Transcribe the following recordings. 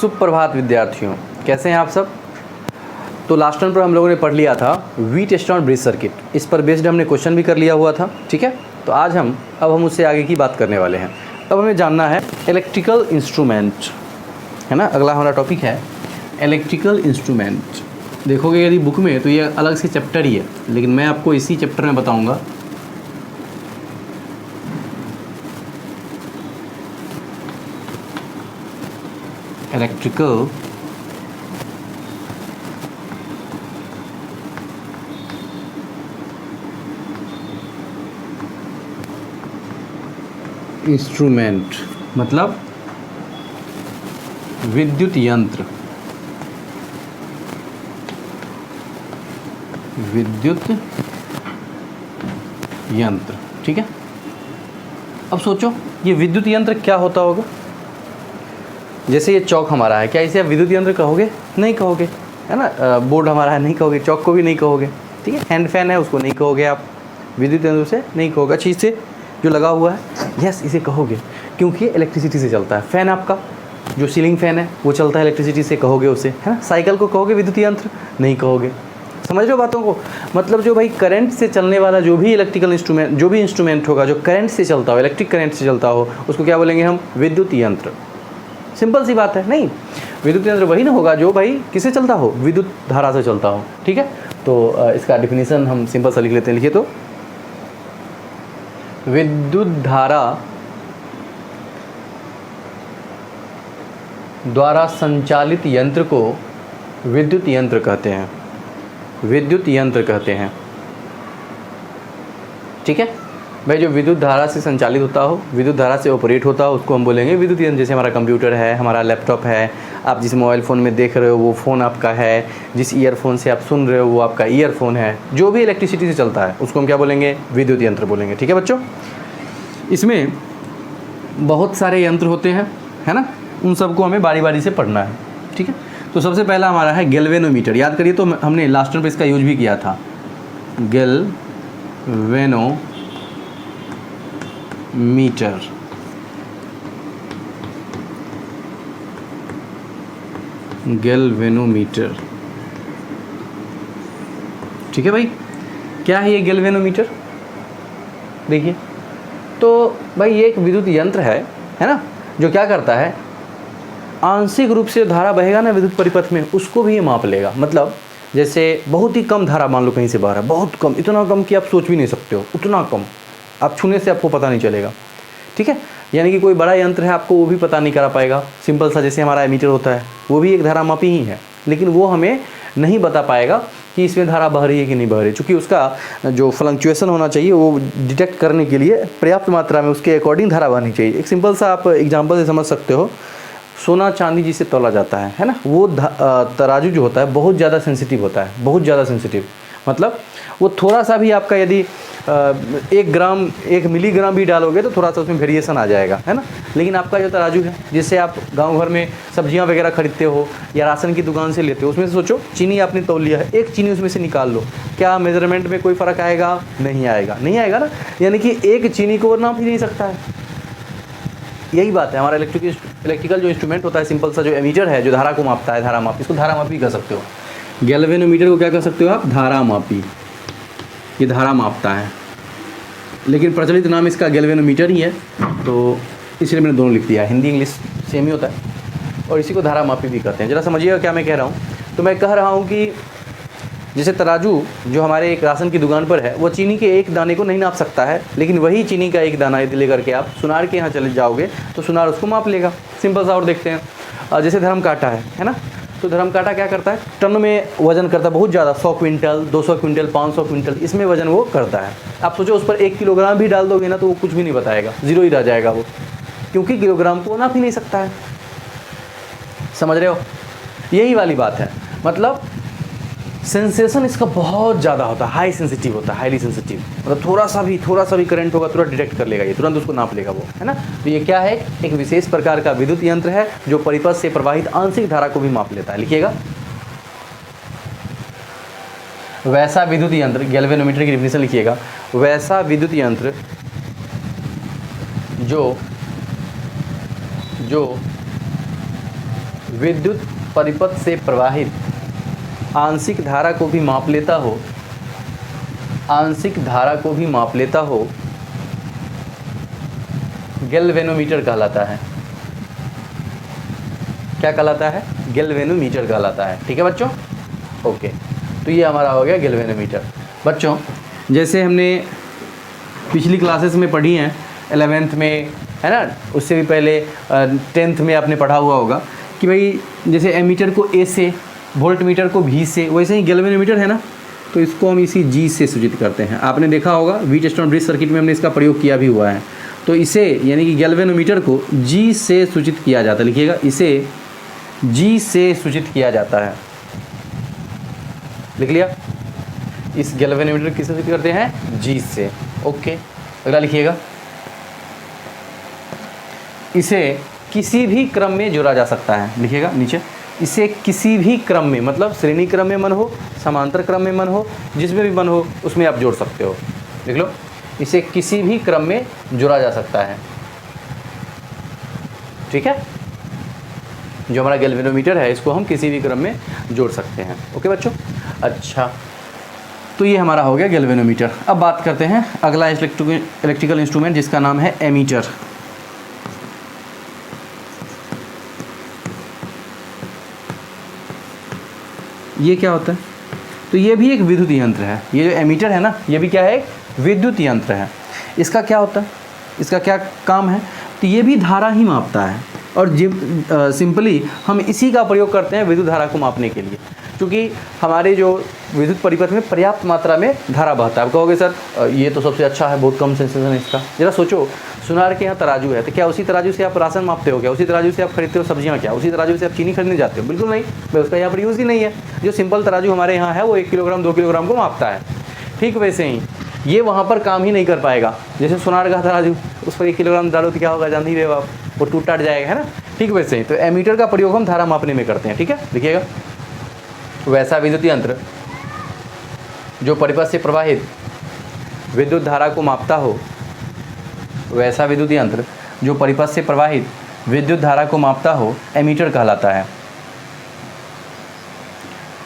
सुप्रभात विद्यार्थियों, कैसे हैं आप सब। तो लास्ट टर्म पर हम लोगों ने पढ़ लिया था व्हीटस्टोन ब्रिज सर्किट, इस पर बेस्ड हमने क्वेश्चन भी कर लिया हुआ था, ठीक है। तो आज हम उससे आगे की बात करने वाले हैं। अब हमें जानना है इलेक्ट्रिकल इंस्ट्रूमेंट, है ना। अगला हमारा टॉपिक है इलेक्ट्रिकल इंस्ट्रूमेंट। देखोगे यदि बुक में तो ये अलग से चैप्टर ही है, लेकिन मैं आपको इसी चैप्टर में बताऊंगा। इलेक्ट्रिकल इंस्ट्रूमेंट मतलब विद्युत यंत्र, विद्युत यंत्र, ठीक है। अब सोचो ये विद्युत यंत्र क्या होता होगा। जैसे ये चौक हमारा है, क्या इसे आप विद्युत यंत्र कहोगे? नहीं कहोगे, है ना। बोर्ड हमारा है, नहीं कहोगे। चौक को भी नहीं कहोगे, ठीक है। हैंड फैन है, उसको नहीं कहोगे आप, विद्युत यंत्र से नहीं कहोगे। अच्छी से जो लगा हुआ है, यस इसे कहोगे, क्योंकि इलेक्ट्रिसिटी से चलता है। फैन आपका जो सीलिंग फैन है वो चलता है इलेक्ट्रिसिटी से, कहोगे उसे, है ना। साइकिल को कहोगे विद्युत यंत्र? नहीं कहोगे। समझ रहे हो बातों को। मतलब जो भाई करंट से चलने वाला जो भी इलेक्ट्रिकल इंस्ट्रूमेंट, जो भी इंस्ट्रूमेंट होगा जो करंट से चलता हो, इलेक्ट्रिक करंट से चलता हो, उसको क्या बोलेंगे हम? विद्युत यंत्र। सिंपल सी बात है। नहीं, विद्युत यंत्र वही ना होगा जो भाई किससे चलता हो? विद्युत धारा से चलता हो, ठीक है। तो इसका डिफिनीशन हम सिंपल सा लिख लेते हैं। लिखिए तो विद्युत धारा द्वारा संचालित यंत्र को विद्युत यंत्र कहते हैं, विद्युत यंत्र कहते हैं, ठीक है भाई। जो विद्युत धारा से संचालित होता हो, विद्युत धारा से ऑपरेट होता हो, उसको हम बोलेंगे विद्युत यंत्र। जैसे हमारा कंप्यूटर है, हमारा लैपटॉप है, आप जिस मोबाइल फ़ोन में देख रहे हो वो फ़ोन आपका है, जिस ईयरफोन से आप सुन रहे हो वो आपका ईयरफोन है। जो भी इलेक्ट्रिसिटी से चलता है उसको हम क्या बोलेंगे? विद्युत यंत्र बोलेंगे, ठीक है बच्चों। इसमें बहुत सारे यंत्र होते हैं, है ना। उन सबको हमें बारी बारी से पढ़ना है, ठीक है। तो सबसे पहला हमारा है गैल्वेनोमीटर। याद करिए, तो हमने लास्ट टाइम पे इसका यूज भी किया था। गैल्वेनोमीटर, गैल्वेनोमीटर, ठीक है भाई। क्या है ये गैल्वेनोमीटर? देखिए तो भाई ये एक विद्युत यंत्र है ना, जो क्या करता है, आंशिक रूप से धारा बहेगा ना विद्युत परिपथ में, उसको भी ये माप लेगा। मतलब जैसे बहुत ही कम धारा मान लो कहीं से बाहर है, बहुत कम, इतना कम कि आप सोच भी नहीं सकते हो, उतना कम, आप छूने से आपको पता नहीं चलेगा, ठीक है। यानी कि कोई बड़ा यंत्र है, आपको वो भी पता नहीं करा पाएगा। सिंपल सा जैसे हमारा एमीटर होता है, वो भी एक धारा मापी ही है, लेकिन वो हमें नहीं बता पाएगा कि इसमें धारा बह रही है कि नहीं बह रही, चूँकि उसका जो फ्लक्चुएशन होना चाहिए वो डिटेक्ट करने के लिए पर्याप्त मात्रा में उसके अकॉर्डिंग धारा बहनी चाहिए। एक सिंपल सा आप एग्जांपल से समझ सकते हो, सोना चांदी जिसे तौला जाता है ना, वो तराजू जो होता है बहुत ज़्यादा सेंसिटिव होता है, बहुत ज़्यादा सेंसिटिव। मतलब वो थोड़ा सा भी आपका यदि 1 ग्राम 1 मिलीग्राम भी डालोगे तो थोड़ा सा उसमें वेरिएशन आ जाएगा, है ना। लेकिन आपका जो तराजू है, जिससे आप गांव भर में सब्जियां वगैरह खरीदते हो या राशन की दुकान से लेते हो, उसमें से सोचो चीनी आपने तौल लिया है, एक चीनी उसमें से निकाल लो, क्या मेजरमेंट में कोई फ़र्क आएगा? नहीं आएगा, नहीं आएगा ना। यानी कि एक चीनी को नाप ही नहीं सकता है। यही बात है हमारा इलेक्ट्रिकल जो इंस्ट्रूमेंट होता है, सिंपल सा जो एमीटर है, जो धारा को मापता है, धारा मापी, इसको धारा मापी कह सकते हो। गैल्वेनोमीटर को क्या कह सकते हो आप? धारा मापी। ये धारा मापता है, लेकिन प्रचलित नाम इसका गैल्वेनोमीटर ही है, तो इसलिए मैंने दोनों लिख दिया। हिंदी इंग्लिश सेम ही होता है, और इसी को धारा मापी भी कहते हैं। जरा समझिएगा क्या मैं कह रहा हूँ। तो मैं कह रहा हूँ कि जैसे तराजू जो हमारे एक राशन की दुकान पर है, वो चीनी के एक दाने को नहीं नाप सकता है, लेकिन वही चीनी का एक दाना यदि लेकर के आप सुनार के यहाँ चले जाओगे तो सुनार उसको माप लेगा। सिंपल सा। और देखते हैं जैसे धर्म कांटा है ना, तो धर्म कांटा क्या करता है? टन में वजन करता है, बहुत ज़्यादा, 100 क्विंटल, 200 क्विंटल, 500 क्विंटल, इसमें वजन वो करता है। आप सोचो उस पर 1 किलोग्राम भी डाल दोगे ना तो वो कुछ भी नहीं बताएगा, जीरो ही रह जाएगा वो, क्योंकि किलोग्राम को नाप ही नहीं सकता है। समझ रहे हो? यही वाली बात है। मतलब सेंसेशन इसका बहुत ज़्यादा होता है, हाई सेंसिटिव होता है, हाईली सेंसिटिव। मतलब थोड़ा सा भी करंट होगा तुरंत डिटेक्ट कर लेगा ये, तुरंत उसको नाप लेगा वो, है ना। तो ये क्या है? एक विशेष प्रकार का विद्युत यंत्र है जो परिपथ से प्रवाहित आंशिक धारा को भी माप लेता है। लिखिएगा, वैसा विद्युत यंत्र, गैल्वेनोमीटर की डेफिनेशन लिखिएगा, वैसा विद्युत यंत्र जो विद्युत परिपथ से प्रवाहित आंशिक धारा को भी माप लेता हो, आंशिक धारा को भी माप लेता हो, गैल्वेनोमीटर कहलाता है। क्या कहलाता है? गैल्वेनोमीटर कहलाता है। ठीक है बच्चों, ओके। तो ये हमारा हो गया गैल्वेनोमीटर। बच्चों जैसे हमने पिछली क्लासेस में पढ़ी हैं 11th में, है ना, उससे भी पहले 10th में आपने पढ़ा हुआ होगा कि भाई जैसे एमीटर को ए से, वोल्ट मीटर को भी से, वैसे ही गैल्वेनोमीटर है ना, तो इसको हम इसी जी से सूचित करते हैं। आपने देखा होगा व्हीटस्टोन ब्रिज सर्किट में हमने इसका प्रयोग किया भी हुआ है। तो इसे यानी कि गैल्वेनोमीटर को जी से सूचित किया जाता है। लिखिएगा, इसे जी से सूचित किया जाता है। लिख लिया? इस गैल्वेनोमीटर किससे सूचित करते हैं? जी से। ओके, अगला लिखिएगा, इसे किसी भी क्रम में जोड़ा जा सकता है। लिखिएगा नीचे, इसे किसी भी क्रम में, मतलब श्रेणी क्रम में मन हो, समांतर क्रम में मन हो, जिसमें भी मन हो उसमें आप जोड़ सकते हो। लिख लो, इसे किसी भी क्रम में जोड़ा जा सकता है। ठीक है, जो हमारा गैल्वेनोमीटर है इसको हम किसी भी क्रम में जोड़ सकते हैं। ओके बच्चों, अच्छा, तो ये हमारा हो गया गैल्वेनोमीटर। अब बात करते हैं अगला इलेक्ट्रिकल इंस्ट्रूमेंट जिसका नाम है एमीटर। ये क्या होता है? तो ये भी एक विद्युत यंत्र है। ये जो एमीटर है ना, ये भी क्या है? एक विद्युत यंत्र है। इसका क्या होता है? इसका क्या काम है? तो ये भी धारा ही मापता है और सिंपली हम इसी का प्रयोग करते हैं विद्युत धारा को मापने के लिए, क्योंकि हमारे जो विद्युत परिपथ में पर्याप्त मात्रा में धारा बहता है। आप कहोगे सर ये तो सबसे अच्छा है, बहुत कम सेंसेशन है इसका। जरा सोचो, सुनार के यहाँ तराजू है, तो क्या उसी तराजू से आप राशन मापते हो? क्या उसी तराजू से आप खरीदते हो सब्जियाँ? क्या उसी तराजू से आप चीनी खरीदने जाते हो? बिल्कुल नहीं, भाई उसका यहाँ पर यूज़ ही नहीं है। जो सिंपल तराजू हमारे यहाँ है वो 1 किलोग्राम 2 किलोग्राम को मापता है। ठीक वैसे ही ये वहाँ पर काम ही नहीं कर पाएगा। जैसे सुनार का तराजू, उस पर 1 किलोग्राम डालो तो क्या होगा? जानती है आप, वो टूट टाट जाएगा, है ना। ठीक वैसे ही तो एमीटर का प्रयोग हम धारा मापने में करते हैं। ठीक है, देखिएगा, वैसा विद्युत यंत्र जो परिपथ से प्रवाहित विद्युत धारा को मापता हो, वैसा विद्युत यंत्र जो परिपथ से प्रवाहित विद्युत धारा को मापता हो, एमीटर कहलाता है।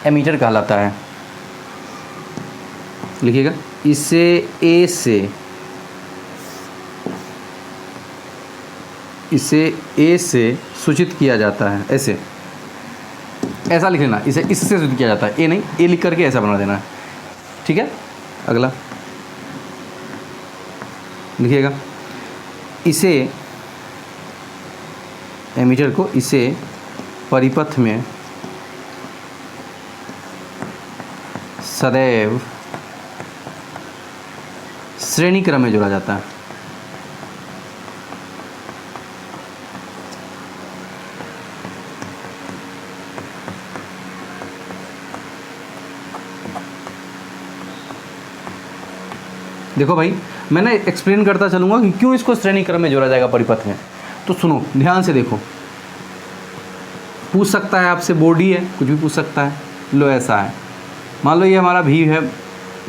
एमीटर कहलाता है। लिखिएगा, इसे ए से, इसे ए से सूचित किया जाता है। ऐसे, ऐसा लिख लेना, इसे इससे सूचित किया जाता है। ए नहीं, ए लिख करके ऐसा बना देना है। ठीक है, अगला लिखिएगा, इसे एमीटर को इसे परिपथ में सदैव श्रेणी क्रम में जोड़ा जाता है। देखो भाई, मैं ना एक्सप्लेन करता चलूँगा कि क्यों इसको श्रेणी क्रम में जोड़ा जाएगा परिपथ में। तो सुनो, ध्यान से देखो, पूछ सकता है आपसे, बॉडी है, कुछ भी पूछ सकता है। लो ऐसा है, मान लो ये हमारा भी है,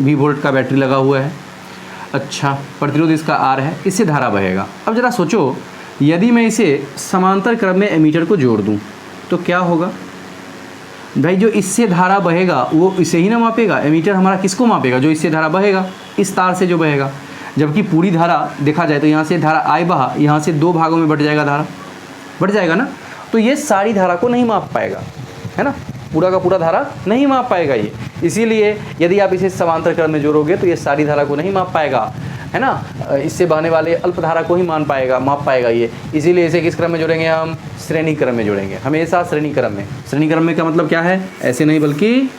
भी वोल्ट का बैटरी लगा हुआ है। अच्छा, प्रतिरोध इसका आर है, इससे धारा बहेगा। अब ज़रा सोचो, यदि मैं इसे समांतर क्रम में एमीटर को जोड़ दूँ तो क्या होगा? भाई जो इससे धारा बहेगा वो इसे ही ना मापेगा। एमीटर हमारा किसको मापेगा? जो इससे धारा बहेगा, इस तार से जो बहेगा। जबकि पूरी धारा देखा जाए तो यहाँ से धारा आई बहा, यहाँ से 2 भागों में बट जाएगा, धारा बढ़ जाएगा ना। तो ये सारी धारा को नहीं माप पाएगा, है ना, पूरा का पूरा धारा नहीं माप पाएगा ये। इसीलिए यदि आप इसे समांतर क्रम में जोड़ोगे तो ये सारी धारा को नहीं माप पाएगा, है ना। इससे बहने वाले अल्प धारा को ही माप पाएगा ये। इसीलिए इसे किस क्रम में जोड़ेंगे? हम श्रेणी क्रम में जोड़ेंगे, हमेशा श्रेणी क्रम में। श्रेणी क्रम में का मतलब क्या है? ऐसे नहीं बल्कि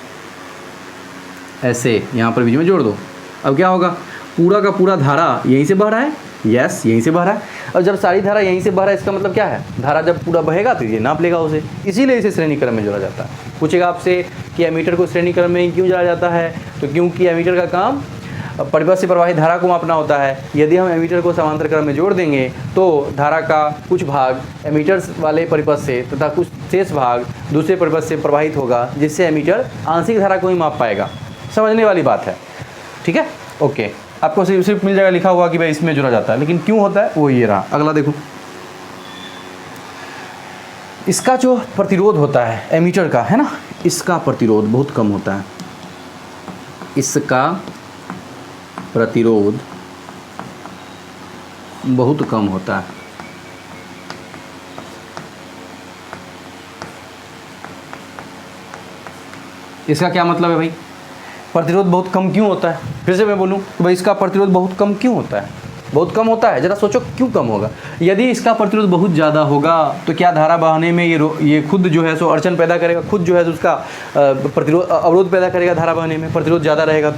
ऐसे, यहाँ पर बीच में जोड़ दो। अब क्या होगा? पूरा का पूरा धारा यहीं से बह रहा है, यस, यहीं से बह रहा है। और जब सारी धारा यहीं से बह रहा है, इसका मतलब क्या है? धारा जब पूरा बहेगा तो ये नाप लेगा उसे, इसीलिए इसे श्रेणी क्रम में जोड़ा जाता है। पूछेगा आपसे कि एमीटर को श्रेणी क्रम में क्यों जोड़ा जाता है? तो क्योंकि एमीटर का काम परिपथ से प्रवाहित धारा को मापना होता है। यदि हम एमीटर को समांतर क्रम में जोड़ देंगे तो धारा का कुछ भाग एमीटर वाले परिपथ से तथा कुछ शेष भाग दूसरे परिपथ से प्रवाहित होगा, जिससे एमीटर आंशिक धारा को ही माप पाएगा। समझने वाली बात है, ठीक है, ओके। आपको सिर्फ मिल जाएगा लिखा हुआ कि भाई इसमें जोड़ा जाता है, लेकिन क्यों होता है वो ये रहा। अगला देखो, इसका जो प्रतिरोध होता है एमीटर का, है ना, इसका प्रतिरोध बहुत कम होता है, इसका प्रतिरोध बहुत कम होता है। इसका क्या मतलब है भाई, प्रतिरोध बहुत कम क्यों होता है? फिर से मैं बोलूं कि भाई इसका प्रतिरोध बहुत कम क्यों होता है? बहुत कम होता है, जरा सोचो क्यों कम होगा? यदि इसका प्रतिरोध बहुत ज़्यादा होगा तो क्या धारा बहाने में ये खुद जो है सो अड़चन पैदा करेगा, खुद जो है सो उसका प्रतिरोध अवरोध पैदा करेगा धारा बहाने में, प्रतिरोध ज़्यादा रहेगा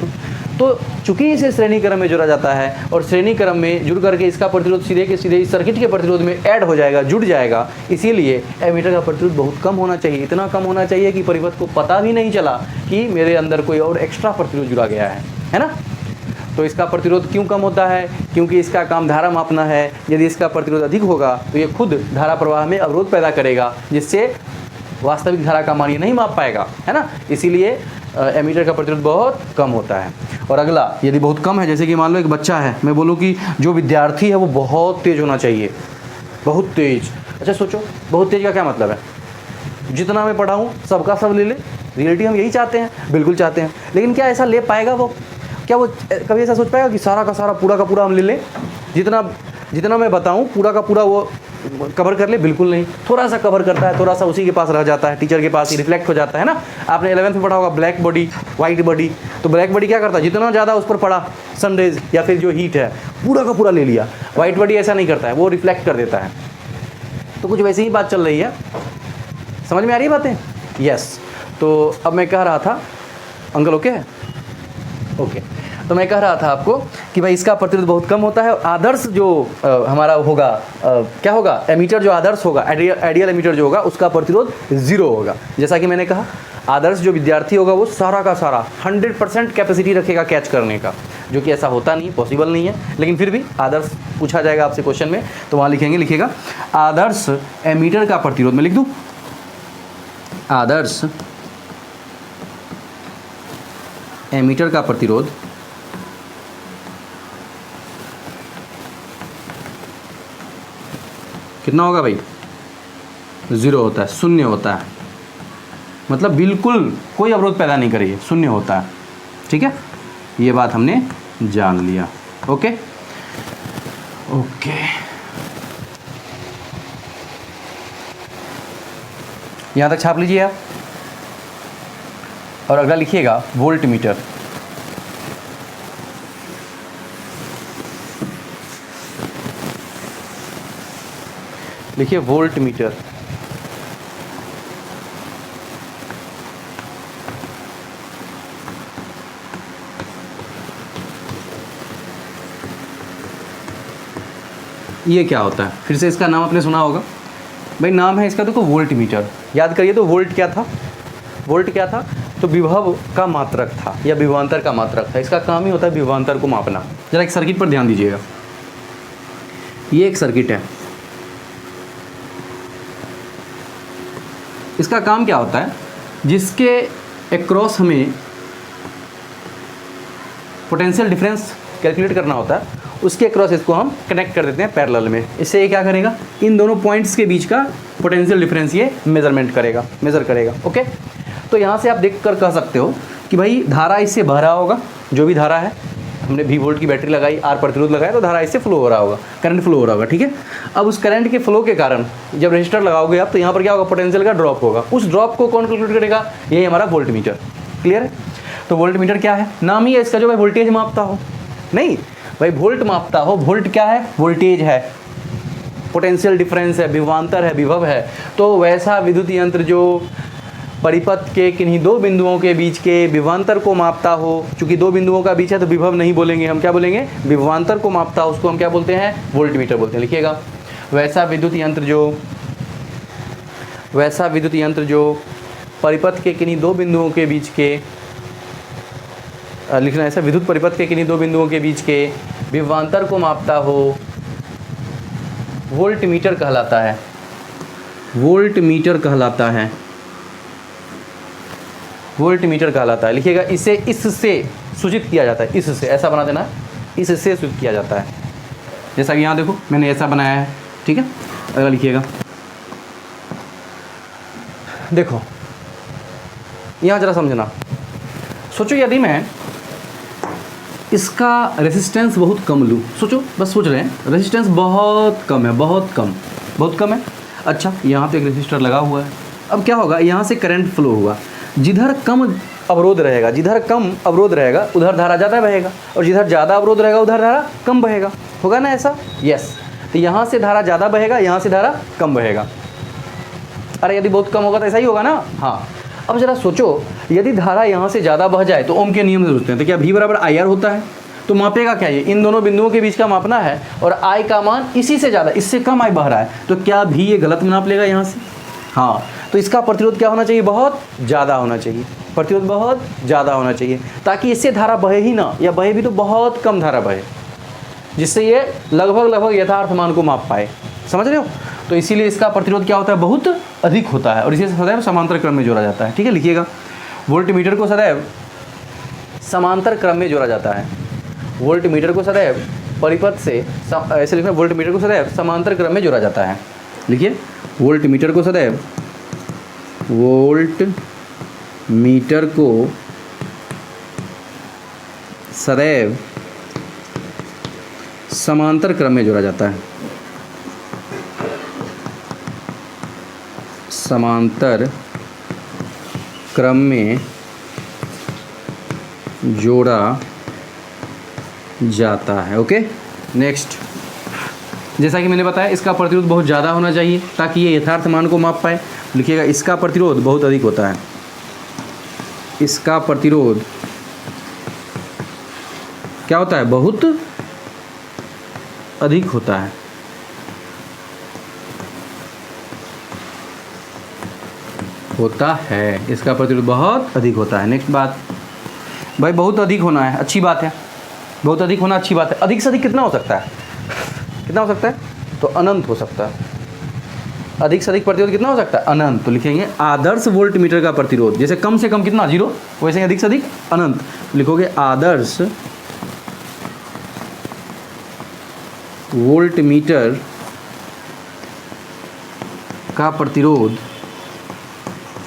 तो चूंकि इसे श्रेणी क्रम में जोड़ा जाता है और श्रेणी क्रम में जुड़ करके इसका प्रतिरोध सीधे के सीधे इस सर्किट के प्रतिरोध में ऐड हो जाएगा, जुड़ जाएगा, इसीलिए एमीटर का प्रतिरोध बहुत कम होना चाहिए। इतना कम होना चाहिए कि परिपथ को पता भी नहीं चला कि मेरे अंदर कोई और एक्स्ट्रा प्रतिरोध जुड़ा गया है ना। तो इसका प्रतिरोध क्यों कम होता है? क्योंकि इसका काम धारा मापना है। यदि इसका प्रतिरोध अधिक होगा तो ये खुद धारा प्रवाह में अवरोध पैदा करेगा, जिससे वास्तविक धारा का मान ये नहीं माप पाएगा, है ना। इसीलिए एमीटर का प्रतिरोध बहुत कम होता है। और अगला, यदि बहुत कम है, जैसे कि मान लो एक बच्चा है, मैं बोलूँ कि जो विद्यार्थी है वो बहुत तेज होना चाहिए, बहुत तेज। अच्छा सोचो, बहुत तेज का क्या मतलब है? जितना मैं पढ़ाऊँ सबका सब ले ले। रियलिटी हम यही चाहते हैं, बिल्कुल चाहते हैं, लेकिन क्या ऐसा ले पाएगा वो? क्या वो कभी ऐसा सोच पाएगा कि सारा का सारा पूरा का पूरा हम ले लें, जितना मैं बताऊं पूरा का पूरा वो कवर कर ले? बिल्कुल नहीं। थोड़ा सा कवर करता है, थोड़ा सा उसी के पास रह जाता है, टीचर के पास ही रिफ्लेक्ट हो जाता है ना। आपने 11th में पढ़ा होगा ब्लैक बॉडी वाइट बॉडी। तो ब्लैक बॉडी क्या करता है, जितना ज़्यादा उस पर पड़ा सनरेज या फिर जो हीट है पूरा का पूरा ले लिया। वाइट बॉडी ऐसा नहीं करता है, वो रिफ्लेक्ट कर देता है। तो कुछ वैसे ही बात चल रही है, समझ में आ रही है बातें? यस। तो अब मैं कह रहा था, अंकल ओके है? ओके। तो मैं कह रहा था आपको कि भाई इसका प्रतिरोध बहुत कम होता है। आदर्श जो हमारा होगा क्या होगा, एमीटर जो आदर्श होगा, आइडियल एमीटर जो होगा, उसका प्रतिरोध 0 होगा। जैसा कि मैंने कहा, आदर्श जो विद्यार्थी होगा वो सारा का सारा 100% कैपेसिटी रखेगा कैच करने का, जो कि ऐसा होता नहीं, पॉसिबल नहीं है। लेकिन फिर भी आदर्श पूछा जाएगा आपसे क्वेश्चन में, तो वहाँ लिखेगा आदर्श एमीटर का प्रतिरोध। मैं लिख दूँ आदर्श एमीटर का प्रतिरोध कितना होगा भाई? 0 होता है, शून्य होता है। मतलब बिल्कुल कोई अवरोध पैदा नहीं करेगी, शून्य होता है। ठीक है, ये बात हमने जान लिया। ओके ओके, यहाँ तक छाप लीजिए आप। और अगला लिखिएगा वोल्ट मीटर। लिखिए वोल्ट मीटर। ये क्या होता है? फिर से इसका नाम आपने सुना होगा भाई, नाम है इसका देखो वोल्ट मीटर। याद करिए तो वोल्ट क्या था? वोल्ट क्या था? तो विभव का मात्रक था या विभवांतर का मात्रक था। इसका काम ही होता है विभवांतर को मापना। जरा एक सर्किट पर ध्यान दीजिएगा, ये एक सर्किट है। इसका काम क्या होता है? जिसके एक्रॉस हमें पोटेंशियल डिफरेंस कैलकुलेट करना होता है, उसके एक्रॉस इसको हम कनेक्ट कर देते हैं पैरेलल में। इससे ये क्या करेगा, इन दोनों पॉइंट्स के बीच का पोटेंशियल डिफरेंस ये मेज़र करेगा। ओके, तो यहाँ से आप देख कर कह सकते हो कि भाई धारा इससे बह रहा होगा, जो भी धारा है, हमने V वोल्ट की बैटरी लगाई, R प्रतिरोध लगाया, तो धारा इससे फ्लो हो रहा होगा, करंट फ्लो हो रहा होगा। ठीक है, अब उस करंट के फ्लो के कारण जब रजिस्टर लगाओगे आप, तो यहाँ पर क्या होगा, पोटेंशियल का ड्रॉप होगा। उस ड्रॉप को कौन कैलकुलेट करेगा? यही हमारा वोल्ट मीटर। क्लियर है? तो वोल्ट मीटर क्या है? नाम ही है इसका जो भाई वोल्टेज मापता हो। नहीं भाई, वोल्ट मापता हो। वोल्ट क्या है? वोल्टेज है, पोटेंशियल डिफरेंस है, विभवांतर है, विभव है। तो वैसा विद्युत यंत्र जो परिपथ के किन्हीं दो बिंदुओं के बीच के विभवांतर को मापता हो, चूंकि दो बिंदुओं का बीच है तो विभव नहीं बोलेंगे हम, क्या बोलेंगे? विभवांतर को मापता हो, उसको हम क्या बोलते हैं? वोल्ट मीटर बोलते हैं। लिखिएगा, वैसा विद्युत यंत्र जो परिपथ के किन्हीं दो बिंदुओं के बीच के लिखना, ऐसा विद्युत परिपथ के किन्हीं दो बिंदुओं के बीच के विभवांतर को मापता हो, वोल्ट मीटर कहलाता है। वोल्ट मीटर कहलाता है, वोल्ट मीटर कहलाता है। लिखिएगा, इसे इससे सूचित किया जाता है। इससे, ऐसा बना देना, इससे सूचित किया जाता है। जैसा कि यहाँ देखो मैंने ऐसा बनाया है। ठीक है, अगला लिखिएगा, देखो यहाँ जरा समझना, सोचो यदि मैं इसका रेसिस्टेंस बहुत कम लूँ, सोचो, बस सोच रहे हैं, रेसिस्टेंस बहुत कम है, बहुत कम है। अच्छा, यहाँ तो एक रेसिस्टर लगा हुआ है। अब क्या होगा, यहाँ से करंट फ्लो हुआ, जिधर कम अवरोध रहेगा उधर धारा ज़्यादा बहेगा, और जिधर ज़्यादा अवरोध रहेगा उधर धारा कम बहेगा, होगा ना ऐसा? यस। तो यहाँ से धारा ज़्यादा बहेगा, यहाँ से धारा कम बहेगा। अरे यदि बहुत कम होगा तो ऐसा ही होगा ना? हाँ। अब ज़रा सोचो, यदि धारा यहाँ से ज़्यादा बह जाए तो ओम के नियम से सोचते हैं, तो क्या V बराबर IR होता है? तो मापेगा क्या ये? इन दोनों बिंदुओं के बीच का मापना है, और I का मान इसी से ज़्यादा, इससे कम I बह रहा है, तो क्या भी ये गलत नाप लेगा यहाँ से? हाँ। तो इसका प्रतिरोध क्या होना चाहिए? बहुत ज़्यादा होना चाहिए, प्रतिरोध बहुत ज़्यादा होना चाहिए, ताकि इससे धारा बहे ही ना, या बहे भी तो बहुत कम धारा बहे, जिससे ये लगभग यथार्थ मान को माप पाए। समझ रहे हो? तो इसीलिए इसका प्रतिरोध क्या होता है? बहुत अधिक होता है, और इसे सदैव समांतर क्रम में जोड़ा जाता है। ठीक है, लिखिएगा, वोल्टमीटर को सदैव समांतर क्रम में जोड़ा जाता है। वोल्टमीटर को सदैव परिपथ से, ऐसे लिखना, वोल्टमीटर को सदैव समांतर क्रम में जोड़ा जाता है। लिखिए, वोल्टमीटर को सदैव समांतर क्रम में जोड़ा जाता है। समांतर क्रम में जोड़ा जाता है। ओके, नेक्स्ट, जैसा कि मैंने बताया, इसका प्रतिरोध बहुत ज़्यादा होना चाहिए ताकि ये यथार्थ मान को माप पाए। लिखिएगा, इसका प्रतिरोध बहुत अधिक होता है। इसका प्रतिरोध क्या होता है? बहुत अधिक होता है। इसका प्रतिरोध बहुत अधिक होता है। नेक्स्ट बात, भाई बहुत अधिक होना है, अच्छी बात है, बहुत अधिक होना अच्छी बात है। अधिक से अधिक कितना हो सकता है? कितना हो सकता है? तो अनंत हो सकता है। अधिक से अधिक प्रतिरोध कितना हो सकता है? अनंत। तो लिखेंगे आदर्श वोल्टमीटर का प्रतिरोध, जैसे कम से कम कितना? 0, वैसे अधिक से अधिक अनंत। लिखोगे आदर्श वोल्टमीटर का प्रतिरोध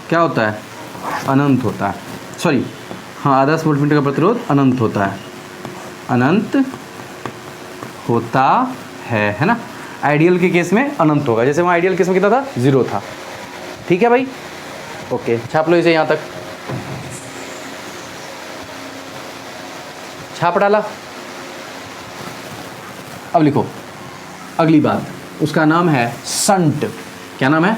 क्या होता है? अनंत होता है। सॉरी, हाँ, आदर्श वोल्टमीटर का प्रतिरोध अनंत होता है, अनंत होता है ना? आइडियल के केस में अनंत होगा, जैसे वहाँ आइडियल केस में कितना था? 0 था। ठीक है भाई, ओके, छाप लो इसे, यहाँ तक छाप डाला। अब लिखो अगली बात, उसका नाम है संट। क्या नाम है?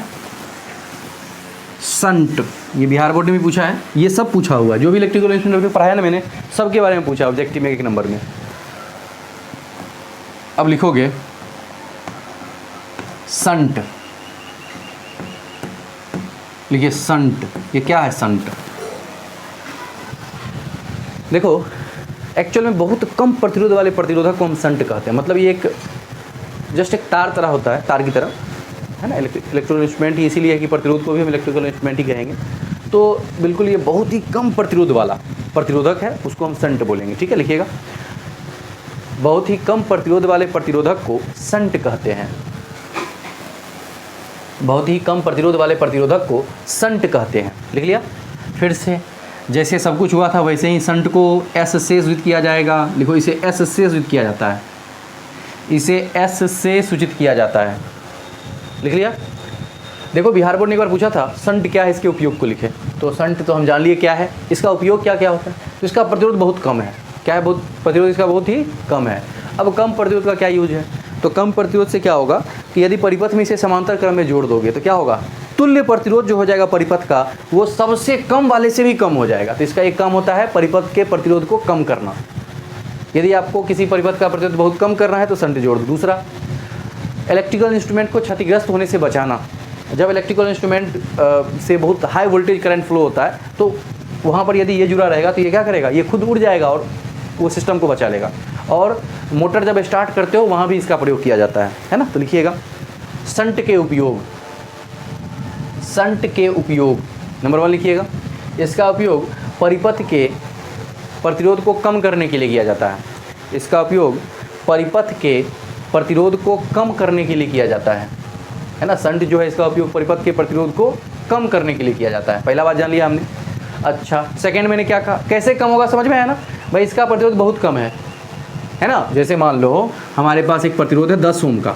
संट। ये बिहार बोर्ड ने भी पूछा है, ये सब पूछा हुआ है, जो भी इलेक्ट्रिकल इंस्ट्रूमेंट पढ़ाया ना मैंने, सबके बारे में पूछा ऑब्जेक्टिव में 1 नंबर में। अब लिखोगे संट। लिखिए संट। ये क्या है संट? देखो, एक्चुअल में बहुत कम प्रतिरोध वाले प्रतिरोधक को हम संट कहते हैं। मतलब ये एक जस्ट एक तार तरह होता है, तार की तरह, है ना? इलेक्ट्रिकल इंस्ट्रूमेंट ही इसीलिए है कि प्रतिरोध को भी हम इलेक्ट्रिकल इंस्ट्रूमेंट ही कहेंगे। तो बिल्कुल ये बहुत ही कम प्रतिरोध वाला प्रतिरोधक है, उसको हम संट बोलेंगे। ठीक है, लिखिएगा, बहुत ही कम प्रतिरोध वाले प्रतिरोधक को संट कहते हैं। बहुत ही कम प्रतिरोध वाले प्रतिरोधक को संट कहते हैं। लिख लिया? फिर से, जैसे सब कुछ हुआ था वैसे ही संट को एस से सूचित किया जाएगा। लिखो, इसे एस से सूचित किया जाता है, इसे एस से सूचित किया जाता है। लिख लिया? देखो, बिहार बोर्ड ने एक बार पूछा था संट क्या है, इसके उपयोग को लिखे। तो संट तो हम जान लिए क्या है, इसका उपयोग क्या क्या होता है। तो इसका प्रतिरोध बहुत कम है। क्या है? बहुत प्रतिरोध इसका बहुत ही कम है। अब कम प्रतिरोध का क्या यूज है? तो कम प्रतिरोध से क्या होगा कि यदि परिपथ में इसे समांतर क्रम में जोड़ दोगे तो क्या होगा? तुल्य प्रतिरोध जो हो जाएगा परिपथ का, वो सबसे कम वाले से भी कम हो जाएगा। तो इसका एक काम होता है परिपथ के प्रतिरोध को कम करना। यदि आपको किसी परिपथ का प्रतिरोध बहुत कम करना है तो संट जोड़ दो। दूसरा, इलेक्ट्रिकल इंस्ट्रूमेंट को क्षतिग्रस्त होने से बचाना। जब इलेक्ट्रिकल इंस्ट्रूमेंट से बहुत हाई वोल्टेज करंट फ्लो होता है तो वहाँ पर यदि ये जुड़ा रहेगा तो ये क्या करेगा? ये खुद उड़ जाएगा और वो सिस्टम को बचा लेगा। और मोटर जब स्टार्ट करते हो वहाँ भी इसका प्रयोग किया जाता है ना? तो लिखिएगा, संट के उपयोग। संट के उपयोग नंबर 1 लिखिएगा। इसका उपयोग परिपथ के प्रतिरोध को कम करने के लिए किया जाता है। इसका उपयोग परिपथ के प्रतिरोध को कम करने के लिए किया जाता है ना? संट जो है इसका उपयोग परिपथ के प्रतिरोध को कम करने के लिए किया जाता है। पहला बात जान लिया हमने। अच्छा, सेकंड मैंने क्या कहा, कैसे कम होगा, समझ में आया ना भाई। इसका प्रतिरोध बहुत कम है ना। जैसे मान लो हमारे पास एक प्रतिरोध है 10 ओम का,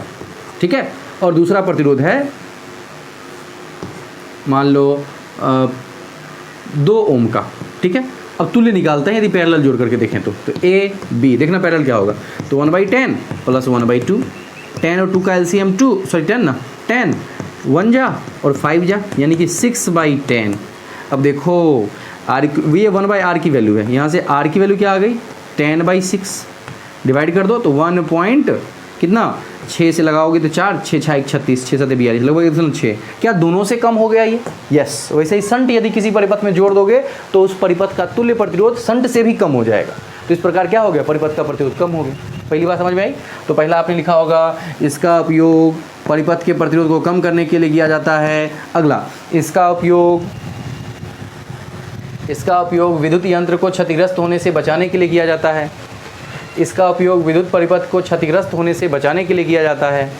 ठीक है, और दूसरा प्रतिरोध है मान लो 2 ओम का, ठीक है। अब तुल्य निकालते हैं यदि पैरेलल जोड़ करके देखें तो ए बी, देखना पैरेलल क्या होगा। तो 1/10 प्लस 1/2, 10 और 2 का एलसीएम 2, सॉरी 10 ना, 10 1 जा और 5 जा, यानी कि 6/10। अब देखो आर, ये 1/r की वैल्यू है, यहाँ से r की वैल्यू क्या आ गई 10/6, डिवाइड कर दो तो 1 पॉइंट कितना 6 से लगाओगे तो 4, 6 6 36, 6 7 42, लगभग 6। क्या दोनों से कम हो गया ये? यस। वैसे ही संट यदि किसी परिपथ में जोड़ दोगे तो उस परिपथ का तुल्य प्रतिरोध संट से भी कम हो जाएगा। तो इस प्रकार क्या हो गया, परिपथ का प्रतिरोध कम हो गया। पहली बात समझ में आई। तो पहला आपने लिखा होगा इसका उपयोग परिपथ के प्रतिरोध को कम करने के लिए किया जाता है। अगला, इसका उपयोग विद्युत यंत्र को क्षतिग्रस्त होने से बचाने के लिए किया जाता है। इसका उपयोग विद्युत परिपथ को क्षतिग्रस्त होने से बचाने के लिए किया जाता है।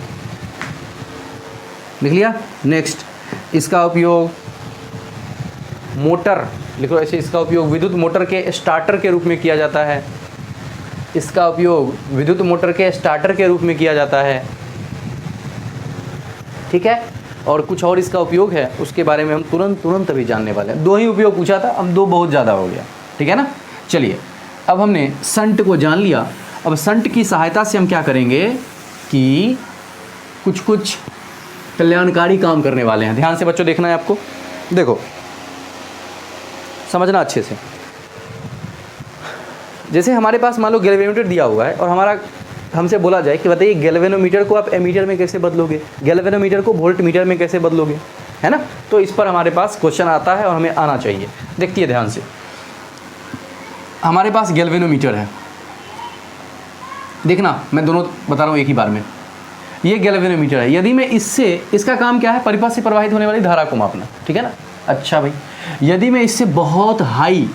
लिख लिया। नेक्स्ट, इसका उपयोग मोटर, लिखो ऐसे, इसका उपयोग विद्युत मोटर के स्टार्टर के रूप में किया जाता है। इसका उपयोग विद्युत मोटर के स्टार्टर के रूप में किया जाता है, ठीक है। और कुछ और इसका उपयोग है, उसके बारे में हम तुरंत अभी जानने वाले हैं। 2 ही उपयोग पूछा था, अब 2 बहुत ज़्यादा हो गया, ठीक है ना। चलिए, अब हमने संट को जान लिया। अब संट की सहायता से हम क्या करेंगे कि कुछ कल्याणकारी काम करने वाले हैं। ध्यान से बच्चों देखना है आपको, देखो समझना अच्छे से। जैसे हमारे पास मान लो गैल्वेनोमीटर दिया हुआ है और हमसे बोला जाए कि बताइए गैल्वेनोमीटर को आप एमीटर में कैसे बदलोगे, गैल्वेनोमीटर को वोल्टमीटर में कैसे बदलोगे, है ना। तो इस पर हमारे पास क्वेश्चन आता है और हमें आना चाहिए। देखिए ध्यान से, हमारे पास गैल्वेनोमीटर है, देखना मैं दोनों बता रहा हूँ एक ही बार में। ये गैल्वेनोमीटर है, यदि मैं इसका काम क्या है, परिपथ से प्रवाहित होने वाली धारा को मापना, ठीक है ना। अच्छा भाई, यदि मैं इससे बहुत हाई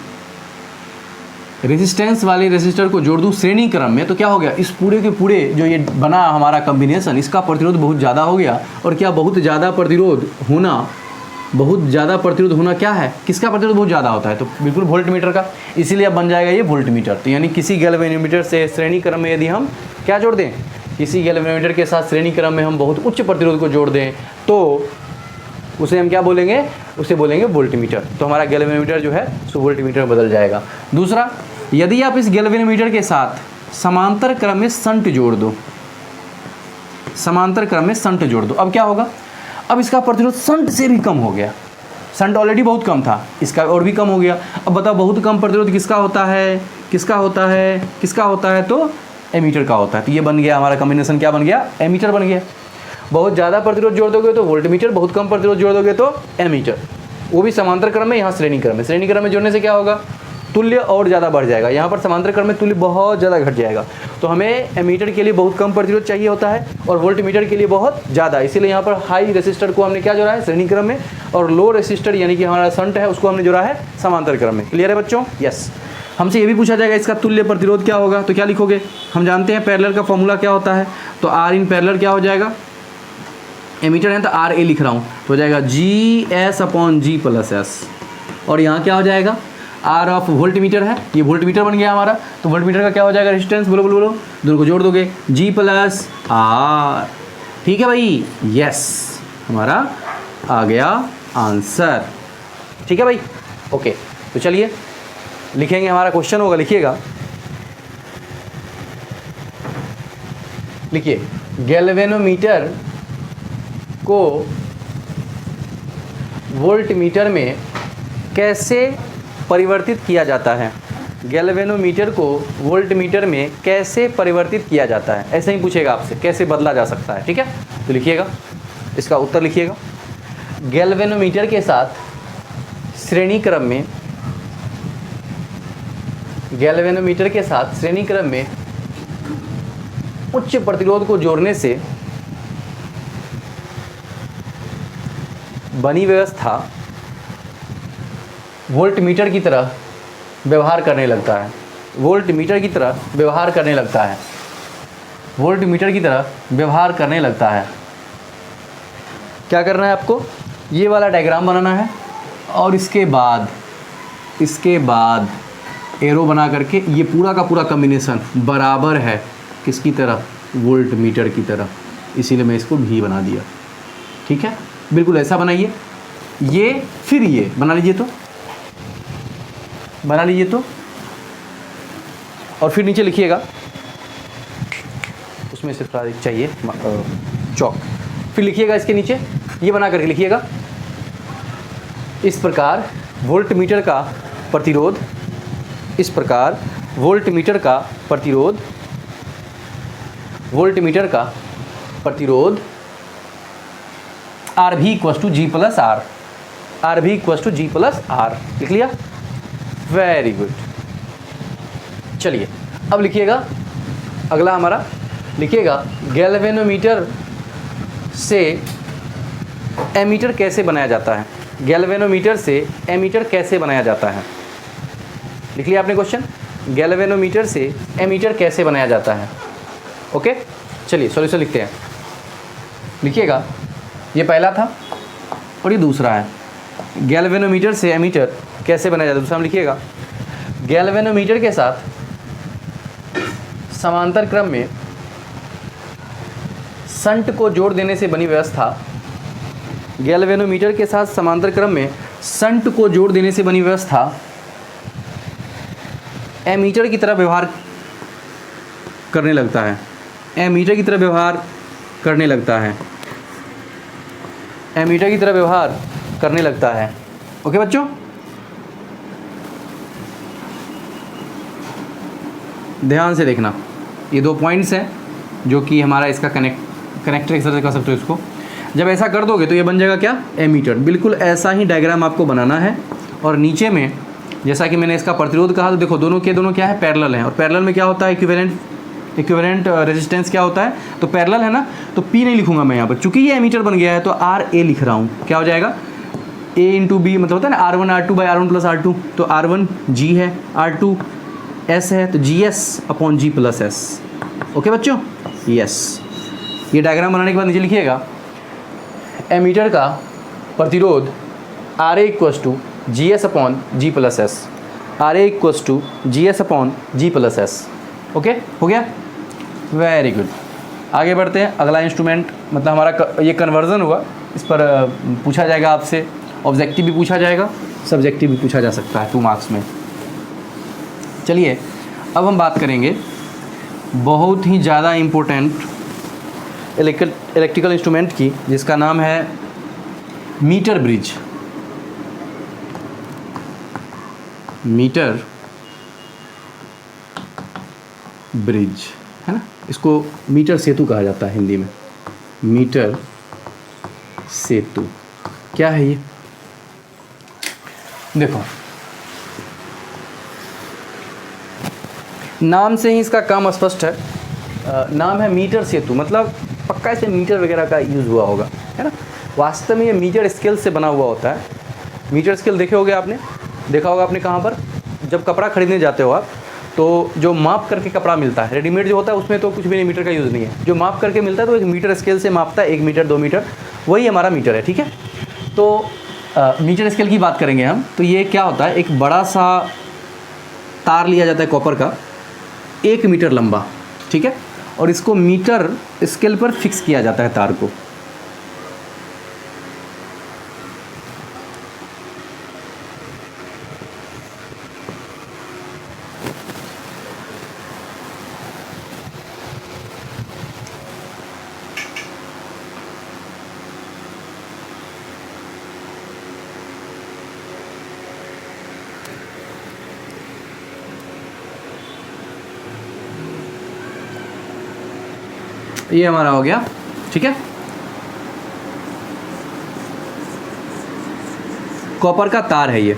रेजिस्टेंस वाले रेजिस्टर को जोड़ दूँ श्रेणी क्रम में, तो क्या हो गया, इस पूरे के पूरे जो ये बना हमारा कॉम्बिनेशन, इसका प्रतिरोध बहुत ज़्यादा हो गया। और क्या बहुत ज़्यादा प्रतिरोध होना क्या है, किसका प्रतिरोध बहुत ज़्यादा होता है, तो बिल्कुल वोल्टमीटर का। इसीलिए अब बन जाएगा ये वोल्टमीटर। तो यानी किसी गैल्वेनोमीटर से श्रेणी क्रम में यदि हम क्या जोड़ दें, किसी गैल्वेनोमीटर के साथ श्रेणी क्रम में हम बहुत उच्च प्रतिरोध को जोड़ दें, तो उसे हम क्या बोलेंगे, उसे बोलेंगे वोल्टमीटर। तो हमारा गैल्वेनोमीटर जो है सो वोल्टमीटर बदल जाएगा। दूसरा, यदि आप इस गैल्वेनोमीटर के साथ समांतर क्रम में संट जोड़ दो, अब क्या होगा, अब इसका प्रतिरोध संट से भी कम हो गया। संट ऑलरेडी बहुत कम था, इसका और भी कम हो गया। अब बताओ बहुत कम प्रतिरोध किसका होता है, तो एमीटर का होता है। तो ये बन गया हमारा कॉम्बिनेशन, क्या बन गया, एमीटर बन गया। बहुत ज़्यादा प्रतिरोध जोड़ दोगे तो वोल्टमीटर, बहुत कम प्रतिरोध जोड़ दोगे तो एमीटर, वो भी समांतर क्रम में, यहाँ श्रेणी क्रम में। श्रेणी क्रम में जोड़ने से क्या होगा, तुल्य और ज़्यादा बढ़ जाएगा, यहाँ पर समांतर क्रम में तुल्य बहुत ज़्यादा घट जाएगा। तो हमें एमीटर के लिए बहुत कम प्रतिरोध चाहिए होता है और वोल्टमीटर के लिए बहुत ज़्यादा, इसीलिए यहाँ पर हाई रेसिस्टर को हमने क्या जोड़ा है, श्रेणी क्रम में, और लो रेसिस्टर यानी कि हमारा संट है उसको हमने जोड़ा है समांतर क्रम में। क्लियर है बच्चों? यस। हमसे ये भी पूछा जाएगा इसका तुल्य प्रतिरोध क्या होगा, तो क्या लिखोगे, हम जानते हैं पैरेलल का फॉर्मूला क्या होता है, तो आर इन पैरेलल क्या हो जाएगा, एमीटर है तो आर ए लिख रहा हूँ, तो हो जाएगा GS/G+S। और यहाँ क्या हो जाएगा, आर ऑफ वोल्टमीटर है, ये वोल्टमीटर बन गया हमारा। तो वोल्टमीटर का क्या हो जाएगा, रेजिस्टेंस, बोलो, दोनों को जोड़ दोगे, G+R। ठीक है भाई, यस, हमारा आ गया आंसर। ठीक है भाई, ओके। तो चलिए लिखेंगे, हमारा क्वेश्चन होगा, लिखिएगा, लिखिए, गैल्वेनोमीटर को वोल्टमीटर में कैसे परिवर्तित किया जाता है, गैल्वेनोमीटर को वोल्टमीटर में कैसे परिवर्तित किया जाता है, ऐसे ही पूछेगा आपसे, कैसे बदला जा सकता है। ठीक है, तो लिखिएगा, इसका उत्तर लिखिएगा, गैल्वेनोमीटर के साथ श्रेणी क्रम में, गैल्वेनोमीटर के साथ श्रेणी क्रम में उच्च प्रतिरोध को जोड़ने से बनी व्यवस्था वोल्टमीटर की तरह व्यवहार करने लगता है, वोल्टमीटर की तरह व्यवहार करने लगता है, वोल्टमीटर की तरह व्यवहार करने लगता है। क्या करना है आपको, ये वाला डायग्राम बनाना है और इसके बाद एरो बना करके ये पूरा का पूरा कॉम्बिनेशन बराबर है किसकी तरह, वोल्ट मीटर की तरह, इसीलिए मैं इसको भी बना दिया। ठीक है, बिल्कुल ऐसा बनाइए। ये फिर ये बना लीजिए तो और फिर नीचे लिखिएगा, उसमें से थोड़ा चाहिए चौक, फिर लिखिएगा इसके नीचे ये बना करके लिखिएगा, इस प्रकार वोल्ट मीटर का प्रतिरोध, इस प्रकार वोल्ट मीटर का प्रतिरोध आर भी equals to G plus R, R भी equals to G plus R. लिख लिया, वेरी गुड। चलिए अब लिखिएगा अगला हमारा, लिखिएगा गैल्वेनोमीटर से एमीटर कैसे बनाया जाता है, गैल्वेनोमीटर से एमीटर कैसे बनाया जाता है। लिख लिया आपने क्वेश्चन, गैल्वेनोमीटर से एमीटर कैसे बनाया जाता है। ओके, चलिए सॉल्यूशन लिखते हैं। लिखिएगा, ये पहला था और ये दूसरा है, गैल्वेनोमीटर से एमीटर कैसे बनाया जाता है। दूसरा हम लिखिएगा, गैल्वेनोमीटर के साथ समांतर क्रम में शंट को जोड़ देने से बनी व्यवस्था, गैल्वेनोमीटर के साथ समांतर क्रम में शंट को जोड़ देने से बनी व्यवस्था एमीटर की तरह व्यवहार करने लगता है, एमीटर की तरह व्यवहार करने लगता है, एमीटर की तरह व्यवहार करने लगता है। ओके बच्चों, ध्यान से देखना, ये 2 पॉइंट्स हैं जो कि हमारा इसका कनेक्टर एक्सरसाइज कर सकते हो इसको। जब ऐसा कर दोगे तो ये बन जाएगा क्या, एमीटर। बिल्कुल ऐसा ही डायग्राम आपको बनाना है और नीचे में जैसा कि मैंने इसका प्रतिरोध कहा, तो देखो दोनों के दोनों क्या है, पैरेलल हैं। और पैरेलल में क्या होता है, इक्विवेलेंट रेजिस्टेंस क्या होता है, तो पैरेलल है ना, तो पी नहीं लिखूंगा मैं यहाँ पर, चूंकि ये एमीटर बन गया है तो आर ए लिख रहा हूँ। क्या हो जाएगा, ए इंटू बी, मतलब होता है ना R1 R2 by R1 plus R2, तो R1 G है, R2 S है, तो GS upon G plus S। Okay बच्चों, यस। ये डायग्राम बनाने के बाद नीचे लिखिएगा, एमीटर का प्रतिरोध R A equals to G S upon G plus S, R A equals to G S upon G plus S. Okay, हो गया, वेरी गुड। आगे बढ़ते हैं, अगला इंस्ट्रूमेंट, मतलब हमारा ये कन्वर्जन हुआ, इस पर पूछा जाएगा आपसे, ऑब्जेक्टिव भी पूछा जाएगा, सब्जेक्टिव भी पूछा जा सकता है 2 मार्क्स में। चलिए अब हम बात करेंगे बहुत ही ज़्यादा इम्पोर्टेंट इलेक्ट्रिकल इंस्ट्रूमेंट की, जिसका नाम है मीटर ब्रिज। मीटर ब्रिज है ना, इसको मीटर सेतु कहा जाता है हिंदी में, मीटर सेतु। क्या है ये, देखो नाम से ही इसका काम स्पष्ट है। नाम है मीटर सेतु, मतलब पक्का इसे मीटर वगैरह का यूज़ हुआ होगा, है ना। वास्तव में ये मीटर स्केल से बना हुआ होता है। मीटर स्केल देखे होगे आपने, देखा होगा आपने कहाँ पर, जब कपड़ा खरीदने जाते हो आप, तो जो माप करके कपड़ा मिलता है, रेडीमेड जो होता है उसमें तो कुछ भी नहीं, मीटर का यूज़ नहीं है। जो माप करके मिलता है तो एक मीटर स्केल से मापता है, 1 मीटर 2 मीटर, वही हमारा मीटर है। ठीक है, तो मीटर स्केल की बात करेंगे हम। तो ये क्या होता है, एक बड़ा सा तार लिया जाता है कॉपर का, 1 मीटर लंबा, ठीक है, और इसको मीटर स्केल पर फिक्स किया जाता है तार को। ये हमारा हो गया, ठीक है, कॉपर का तार है ये।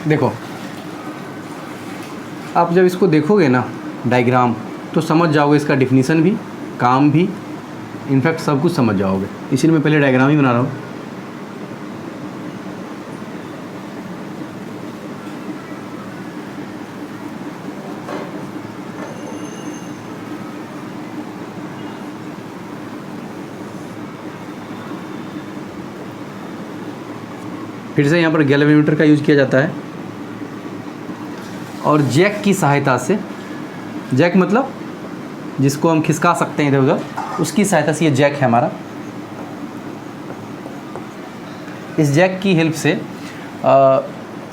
देखो आप जब इसको देखोगे ना डायग्राम, तो समझ जाओगे इसका डिफिनीसन भी, काम भी, इनफैक्ट सब कुछ समझ जाओगे। इसीलिए मैं पहले डायग्राम ही बना रहा हूँ। फिर से यहाँ पर गैल्वेनोमीटर का यूज किया जाता है और जैक की सहायता से, जैक मतलब जिसको हम खिसका सकते हैं इधर उधर, उसकी सहायता से, ये जैक है हमारा। इस जैक की हेल्प से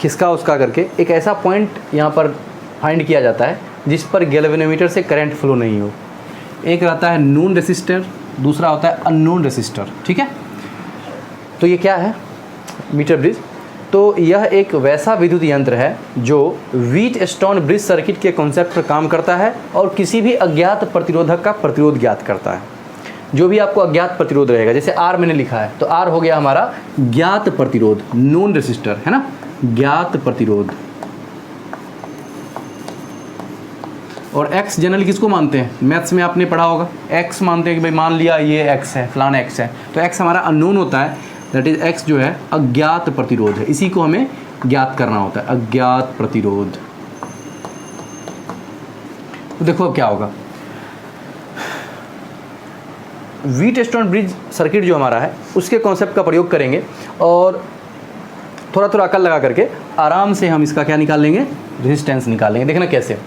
खिसका उसका करके एक ऐसा पॉइंट यहाँ पर फाइंड किया जाता है जिस पर गैल्वेनोमीटर से करंट फ्लो नहीं हो। एक रहता है नोन रेसिस्टर, दूसरा होता है अननोन रेसिस्टर, ठीक है। तो ये क्या है मीटर ब्रिज? तो यह एक वैसा विद्युत यंत्र है जो व्हीटस्टोन ब्रिज सर्किट के कॉन्सेप्ट पर काम करता है और किसी भी अज्ञात प्रतिरोधक का प्रतिरोध ज्ञात करता है। जो भी आपको अज्ञात प्रतिरोध रहेगा, जैसे आर मैंने लिखा है, तो आर हो गया हमारा ज्ञात प्रतिरोध, नोन रेसिस्टर, है ना, ज्ञात प्रतिरोध। और एक्स जनरली किसको मानते हैं? मैथ्स में आपने पढ़ा होगा, एक्स मानते हैं कि भाई मान लिया ये एक्स है, फलाना एक्स है, तो एक्स हमारा अननोन होता है, दैट इज एक्स जो है अज्ञात प्रतिरोध है। इसी को हमें ज्ञात करना होता है, अज्ञात प्रतिरोध। तो देखो अब क्या होगा, व्हीटस्टोन ब्रिज सर्किट जो हमारा है उसके कॉन्सेप्ट का प्रयोग करेंगे और थोड़ा थोड़ा अकल लगा करके आराम से हम इसका क्या निकाल लेंगे, रेजिस्टेंस निकाल लेंगे। देखना कैसे,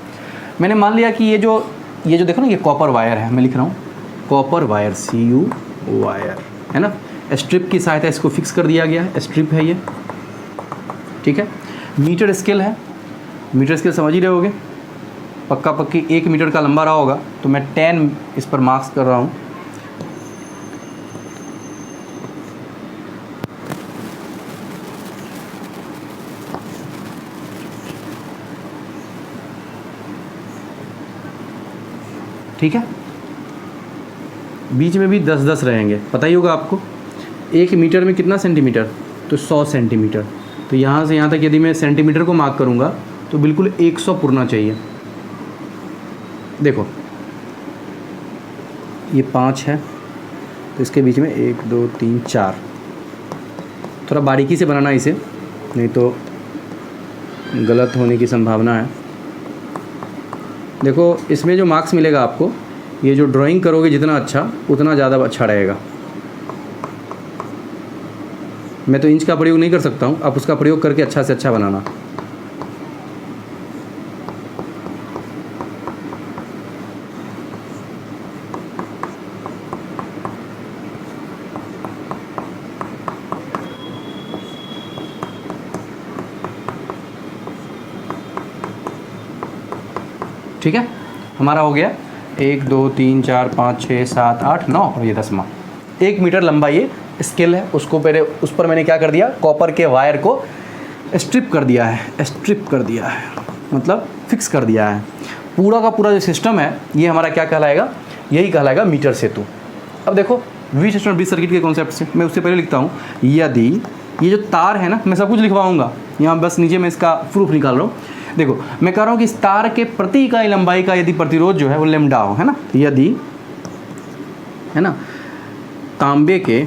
मैंने मान लिया कि ये जो देखो ना, ये कॉपर वायर है, मैं लिख रहा हूँ कॉपर वायर, CU वायर, है ना। स्ट्रिप की सहायता इसको फिक्स कर दिया गया है, स्ट्रिप है ये, ठीक है। मीटर स्केल है, मीटर स्केल समझ ही रहे होगे, पक्का पक्की 1 मीटर का लंबा रहा होगा, तो मैं 10 इस पर मार्क्स कर रहा हूँ। ठीक है, बीच में भी 10-10 रहेंगे, पता ही होगा आपको। 1 मीटर में कितना सेंटीमीटर, तो 100 सेंटीमीटर। तो यहाँ से यहाँ तक यदि मैं सेंटीमीटर को मार्क करूँगा तो बिल्कुल 100 पुरना चाहिए। देखो ये 5 है, तो इसके बीच में 1 2 3 4, थोड़ा बारीकी से बनाना इसे, नहीं तो गलत होने की संभावना है। देखो इसमें जो मार्क्स मिलेगा आपको, ये जो ड्राइंग करोगे जितना अच्छा, उतना ज़्यादा अच्छा रहेगा। मैं तो इंच का प्रयोग नहीं कर सकता हूँ, आप उसका प्रयोग करके अच्छा से अच्छा बनाना। ठीक है, हमारा हो गया 1 2 3 4 5 6 7 8 9 और ये 10वां। 1 मीटर लंबा ये स्केल है, उसको पहले उस पर मैंने क्या कर दिया, कॉपर के वायर को स्ट्रिप कर दिया है, स्ट्रिप कर दिया है मतलब फिक्स कर दिया है। पूरा का पूरा जो सिस्टम है ये हमारा क्या कहलाएगा, यही कहलाएगा मीटर सेतु। अब देखो व्हीटस्टोन ब्रिज सर्किट के कॉन्सेप्ट से मैं उससे पहले लिखता हूँ, यदि ये जो तार है ना, मैं सब कुछ लिखवाऊँगा यहाँ, बस नीचे मैं इसका प्रूफ निकाल रहा हूँ। देखो मैं कह रहा हूँ कि इस तार के प्रति इकाई लंबाई का यदि प्रतिरोध जो है वो लैम्डा हो, है ना, यदि, है ना, तांबे के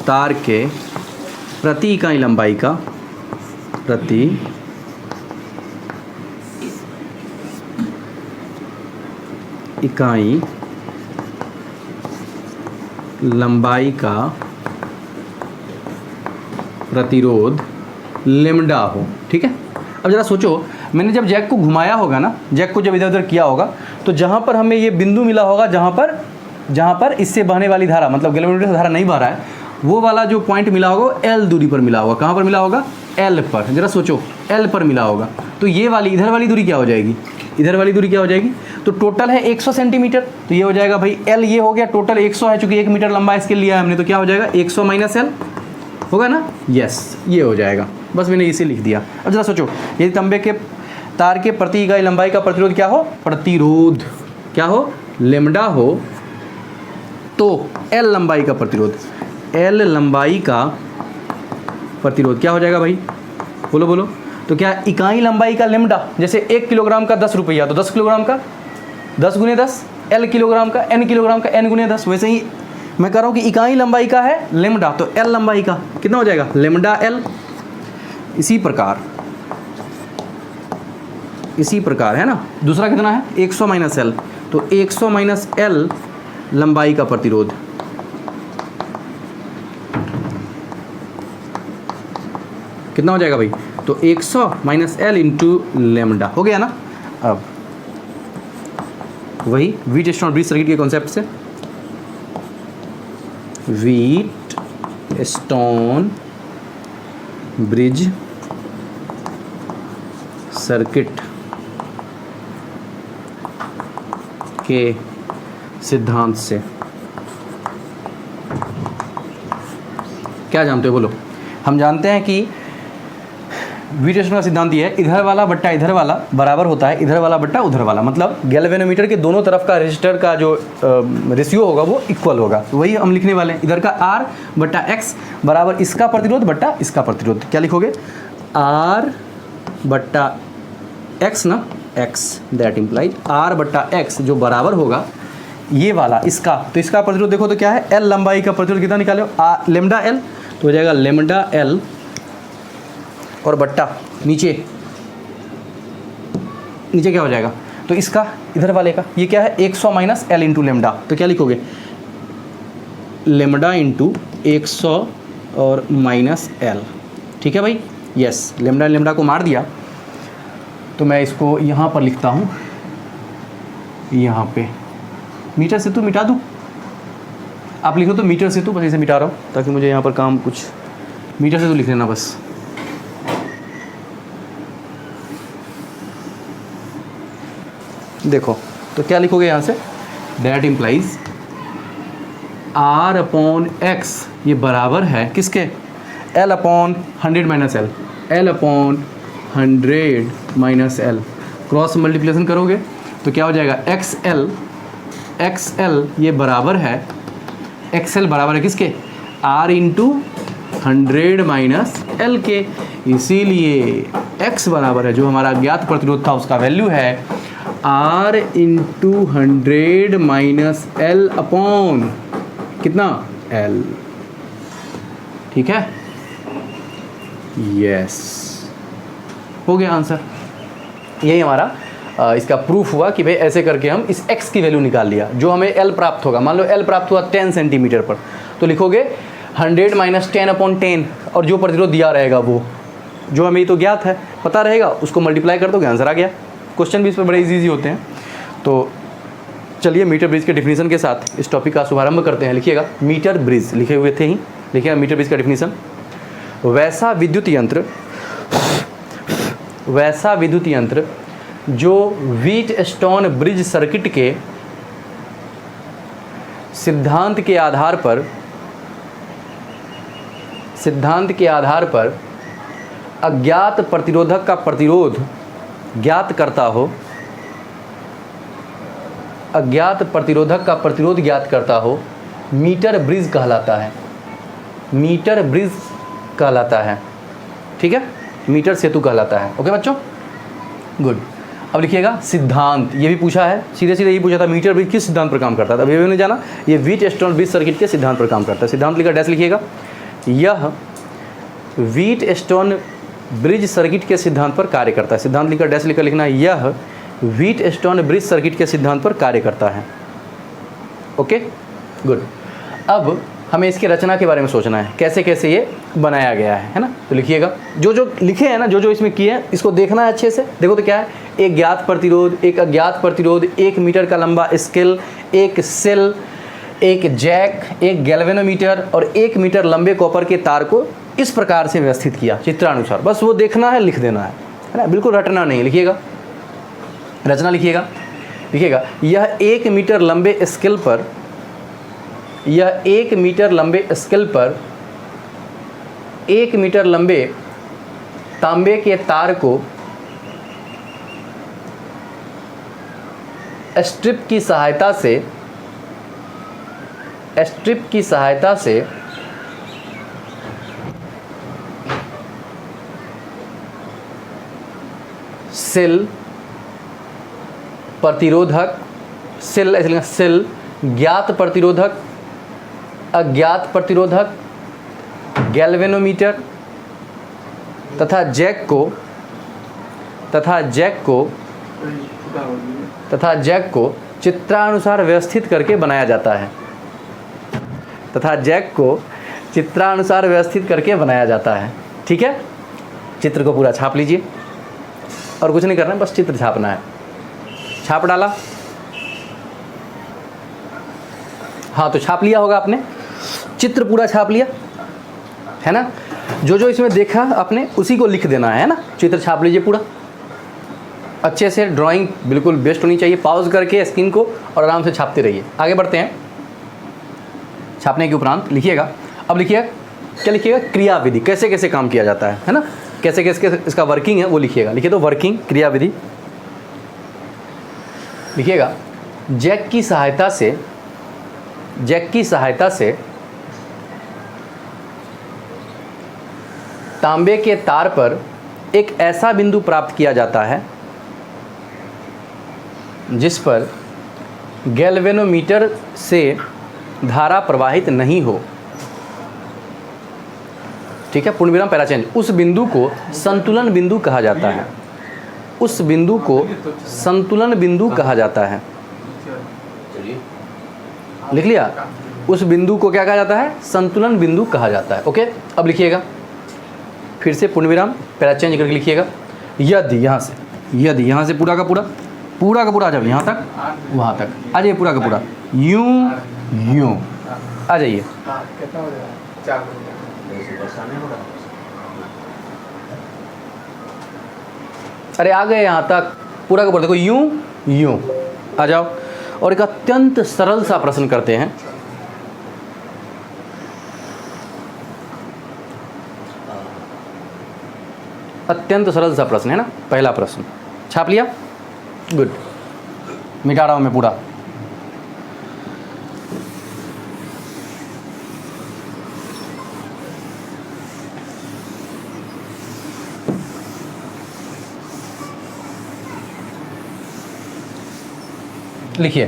तार के प्रति इकाई लंबाई का, प्रति इकाई लंबाई का प्रतिरोध लैम्डा हो। ठीक है, अब ज़रा सोचो, मैंने जब जैक को घुमाया होगा ना, जैक को जब इधर उधर किया होगा, तो जहाँ पर हमें ये बिंदु मिला होगा, जहाँ पर इससे बहने वाली धारा, मतलब गैल्वेनोमीटर से धारा नहीं बह रहा है, वो वाला जो पॉइंट मिला होगा वो L दूरी पर मिला होगा। कहाँ पर मिला होगा, L पर। ज़रा सोचो, L पर मिला होगा, तो ये वाली इधर वाली दूरी क्या हो जाएगी, इधर वाली दूरी क्या हो जाएगी, तो टोटल है 100 सेंटीमीटर, तो ये हो जाएगा भाई L, ये हो गया टोटल 100 है, चूँकि 1 मीटर लंबा इसके लिया है हमने, तो क्या हो जाएगा 100 माइनस L होगा ना, यस ये हो जाएगा। बस मैंने इसे लिख दिया। अब जरा सोचो, यदि तांबे के तार के प्रति इकाई लंबाई का प्रतिरोध क्या हो, प्रतिरोध क्या हो, लैम्डा हो, तो L लंबाई का प्रतिरोध, L लंबाई का प्रतिरोध क्या हो जाएगा भाई, बोलो बोलो। तो क्या इकाई लंबाई का लेमडा, जैसे 1 किलोग्राम का 10 रुपया, तो 10 किलोग्राम का 10 गुने 10, L किलोग्राम का N किलोग्राम का N गुने 10। वैसे ही मैं कह रहा हूँ कि इकाई लंबाई का है लेमडा, तो L लंबाई का कितना हो जाएगा, लेमडा L। इसी प्रकार है ना, दूसरा कितना है 100 माइनस L, तो 100 माइनस L लंबाई का प्रतिरोध, कितना हो जाएगा भाई, तो 100 माइनस L इंटू लेमडा हो गया ना। अब वही व्हीटस्टोन ब्रिज सर्किट के कॉन्सेप्ट से, व्हीटस्टोन ब्रिज सर्किट के सिद्धांत से क्या जानते हो बोलो। हम जानते हैं कि व्हीटस्टोन का सिद्धांत ये है, इधर वाला बट्टा इधर वाला बराबर होता है इधर वाला बट्टा उधर वाला, मतलब गैल्वेनोमीटर के दोनों तरफ का रेजिस्टर का जो रेशियो होगा वो इक्वल होगा। तो वही हम लिखने वाले हैं, इधर का R बट्टा X बराबर इसका प्रतिरोध बट्टा इसका प्रतिरोध। क्या लिखोगे, R बट्टा X ना, X दैट इम्प्लाइज R बट्टा X जो बराबर होगा ये वाला इसका, तो इसका प्रतिरोध देखो तो क्या है, L लंबाई का प्रतिरोध कितना निकाले हो, लेमडा L, तो हो जाएगा लेमडा L और बट्टा नीचे क्या हो जाएगा, तो इसका इधर वाले का ये क्या है 100 माइनस L इंटू लेमडा, तो क्या लिखोगे लेमडा इंटू 100 और माइनस L। ठीक है भाई, यस, लेमडा को मार दिया, तो मैं इसको यहाँ पर लिखता हूँ, यहाँ पे मीटर से तू मिटा दूँ, आप लिखो तो मीटर से तू, बस इसे मिटा रहा हूँ ताकि मुझे यहाँ पर काम कुछ, मीटर से तू लिख लेना बस। देखो तो क्या लिखोगे यहाँ से, that implies R upon X ये बराबर है किसके, L upon 100 minus L, L upon 100 minus L, cross multiplication करोगे तो क्या हो जाएगा XL ये बराबर है, XL बराबर है किसके, R इंटू 100 माइनस L के, इसीलिए X बराबर है जो हमारा ज्ञात प्रतिरोध था उसका वैल्यू है R into 100 minus L upon कितना L। ठीक है, यस, हो गया आंसर। यही हमारा इसका प्रूफ हुआ कि भाई ऐसे करके हम इस x की वैल्यू निकाल लिया, जो हमें L प्राप्त होगा। मान लो L प्राप्त हुआ 10 सेंटीमीटर पर, तो लिखोगे 100 माइनस 10 अपॉन 10, और जो प्रतिरोध दिया रहेगा वो जो हमें तो ज्ञात है पता रहेगा, उसको मल्टीप्लाई कर दोगे आंसर आ गया। क्वेश्चन भी इस पर बड़े इजी होते हैं। तो चलिए मीटर ब्रिज के डेफिनेशन के साथ इस टॉपिक का शुभारंभ करते हैं। लिखिएगा मीटर ब्रिज, लिखे हुए थे ही, लिखिएगा मीटर ब्रिज का डेफिनेशन, वैसा विद्युत यंत्र जो व्हीटस्टोन ब्रिज सर्किट के सिद्धांत के आधार पर अज्ञात प्रतिरोधक का प्रतिरोध ज्ञात करता हो मीटर ब्रिज कहलाता है। ठीक है, मीटर सेतु कहलाता है। ओके बच्चों, गुड। अब लिखिएगा सिद्धांत, ये भी पूछा है, सीधे सीधे ये पूछा था मीटर ब्रिज किस सिद्धांत पर काम करता है, अब ये भी नहीं जाना, ये व्हीटस्टोन ब्रिज सर्किट के सिद्धांत पर काम करता है। सिद्धांत लिखा डैश लिखिएगा, यह व्हीटस्टोन ब्रिज सर्किट के सिद्धांत पर कार्य करता है। सिद्धांत लिखा डैश लिखकर लिखना, यह व्हीटस्टोन ब्रिज सर्किट के सिद्धांत पर कार्य करता है। Okay, good. अब हमें इसकी रचना के बारे में सोचना है, कैसे कैसे ये बनाया गया है ना। तो लिखिएगा जो जो लिखे हैं ना, जो जो इसमें किए हैं इसको देखना है अच्छे से। देखो तो क्या है, एक ज्ञात प्रतिरोध, एक अज्ञात प्रतिरोध, 1 मीटर का लंबा स्केल, एक सेल, एक जैक, एक गैल्वेनोमीटर और 1 मीटर लंबे कॉपर के तार को इस प्रकार से व्यवस्थित किया चित्रानुसार। बस वो देखना है, लिख देना है ना, बिल्कुल रटना नहीं। लिखिएगा रचना, लिखिएगा यह 1 मीटर लंबे स्केल पर, यह 1 मीटर लंबे स्केल पर 1 मीटर लंबे तांबे के तार को स्ट्रिप की सहायता से सेल, प्रतिरोधक, सेल ऐसे लिखना, सेल, ज्ञात प्रतिरोधक, अज्ञात प्रतिरोधक, गैल्वेनोमीटर तथा जैक को चित्रानुसार व्यवस्थित करके बनाया जाता है, ठीक है। चित्र को पूरा छाप लीजिए और कुछ नहीं करना है, बस चित्र छापना है। छाप डाला, हाँ तो छाप लिया होगा आपने, चित्र पूरा छाप लिया है ना। जो जो इसमें देखा आपने उसी को लिख देना है ना। चित्र छाप लीजिए पूरा अच्छे से, ड्राइंग बिल्कुल बेस्ट होनी चाहिए। पॉज करके स्क्रीन को और आराम से छापते रहिए। आगे बढ़ते हैं। छापने के उपरांत लिखिएगा, अब लिखिएगा, क्या लिखिएगा, क्रियाविधि, कैसे कैसे काम किया जाता है ना, कैसे कैसे इसका वर्किंग है वो लिखिएगा। लिखिए तो वर्किंग, क्रियाविधि लिखिएगा। जैक की सहायता से तांबे के तार पर एक ऐसा बिंदु प्राप्त किया जाता है जिस पर गैल्वेनोमीटर से धारा प्रवाहित नहीं हो, ठीक है। पूर्णविराम, पैरा चेंज। उस बिंदु को संतुलन बिंदु कहा जाता है, उस बिंदु को संतुलन बिंदु कहा जाता है। लिख लिया, उस बिंदु को क्या कहा जाता है, संतुलन बिंदु कहा जाता है। ओके, अब लिखिएगा फिर से पूर्णविराम, पैरा चेंज करके लिखिएगा। यदि यहाँ से पूरा का पूरा आ जाओ, यहाँ तक वहाँ तक आ जाइए, पूरा का पूरा यूं आ जाइए। अरे आ गए यहाँ तक, पूरा का पूरा देखो, यूं आ जाओ। और एक अत्यंत सरल सा प्रश्न करते हैं। अत्यंत सरल सा प्रश्न है ना। पहला प्रश्न छाप लिया, गुड। मिटा रहा हूं मैं पूरा। लिखिए,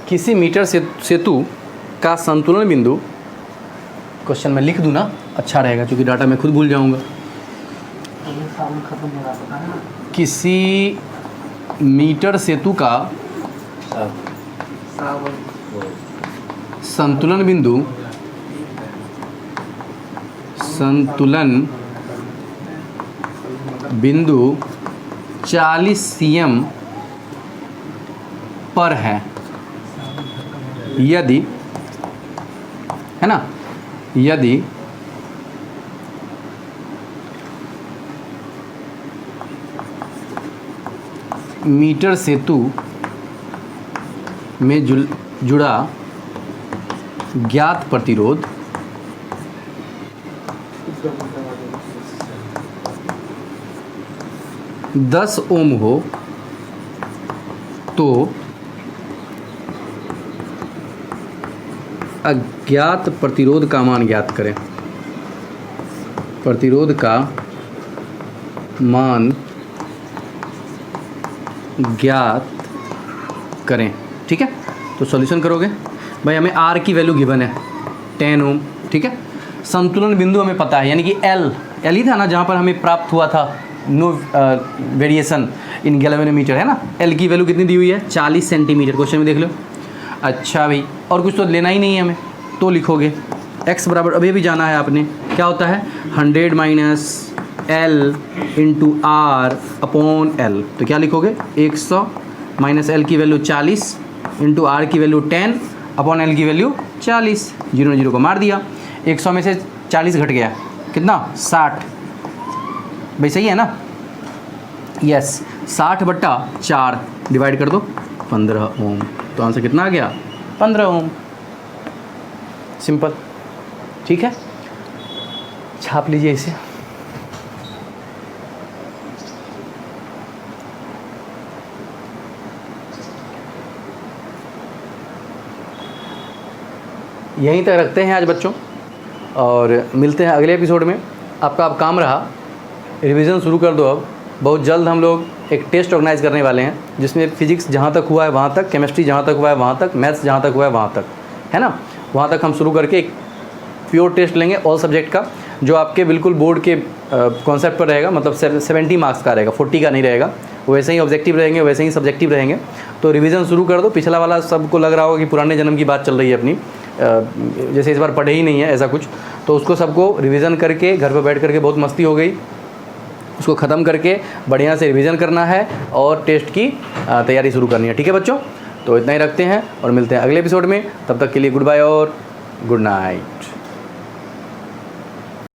किसी मीटर सेतु का संतुलन बिंदु, क्वेश्चन में लिख दूं ना, अच्छा रहेगा क्योंकि डाटा मैं खुद भूल जाऊंगा। किसी मीटर सेतु का संतुलन बिंदु 40 cm पर है यदि, है ना, यदि मीटर सेतु में जुड़ा ज्ञात प्रतिरोध 10 ओम हो तो अज्ञात प्रतिरोध का मान ज्ञात करें। प्रतिरोध का मान ज्ञात करें, ठीक है। तो सॉल्यूशन करोगे भाई, हमें आर की वैल्यू गिवन है 10 ओम, ठीक है। संतुलन बिंदु हमें पता है, यानी कि एल ही था ना जहाँ पर हमें प्राप्त हुआ था नो वेरिएशन इन गैल्वेनोमीटर, है ना। एल की वैल्यू कितनी दी हुई है, 40 सेंटीमीटर, क्वेश्चन में देख लो। अच्छा भाई, और कुछ तो लेना ही नहीं है हमें, तो लिखोगे x बराबर, अभी भी जाना है आपने, क्या होता है 100 minus L into R upon L। तो क्या लिखोगे 100 माइनस L की वैल्यू 40 इंटू आर की वैल्यू 10 अपॉन L की वैल्यू 40। 0 0 को मार दिया, 100 में से 40 घट गया, कितना 60। भाई सही है ना, यस। 60/4 डिवाइड कर दो 15 ओम, तो आंसर कितना आ गया 15 ओम। सिंपल, ठीक है। छाप लीजिए इसे। यहीं तक रखते हैं आज बच्चों, और मिलते हैं अगले एपिसोड में। आपका अब काम रहा रिवीजन शुरू कर दो। अब बहुत जल्द हम लोग एक टेस्ट ऑर्गेनाइज करने वाले हैं, जिसमें फिजिक्स जहाँ तक हुआ है वहाँ तक, केमिस्ट्री जहाँ तक हुआ है वहाँ तक, मैथ्स जहाँ तक हुआ है वहाँ तक, है ना, वहाँ तक हम शुरू करके एक प्योर टेस्ट लेंगे ऑल सब्जेक्ट का, जो आपके बिल्कुल बोर्ड के कॉन्सेप्ट पर रहेगा, मतलब 70 मार्क्स का रहेगा, 40 का नहीं रहेगा। वैसे ही ऑब्जेक्टिव रहेंगे, वैसे ही सब्जेक्टिव रहेंगे। तो रिवीजन शुरू कर दो। पिछला वाला सबको लग रहा होगा कि पुराने जन्म की बात चल रही है अपनी, जैसे इस बार पढ़े ही नहीं है ऐसा कुछ, तो उसको सबको रिवीजन करके घर पर बैठ करके बहुत मस्ती हो गई, उसको ख़त्म करके बढ़िया से रिवीजन करना है और टेस्ट की तैयारी शुरू करनी है। ठीक है बच्चों, तो इतना ही रखते हैं और मिलते हैं अगले एपिसोड में। तब तक के लिए गुड बाय और गुड नाइट।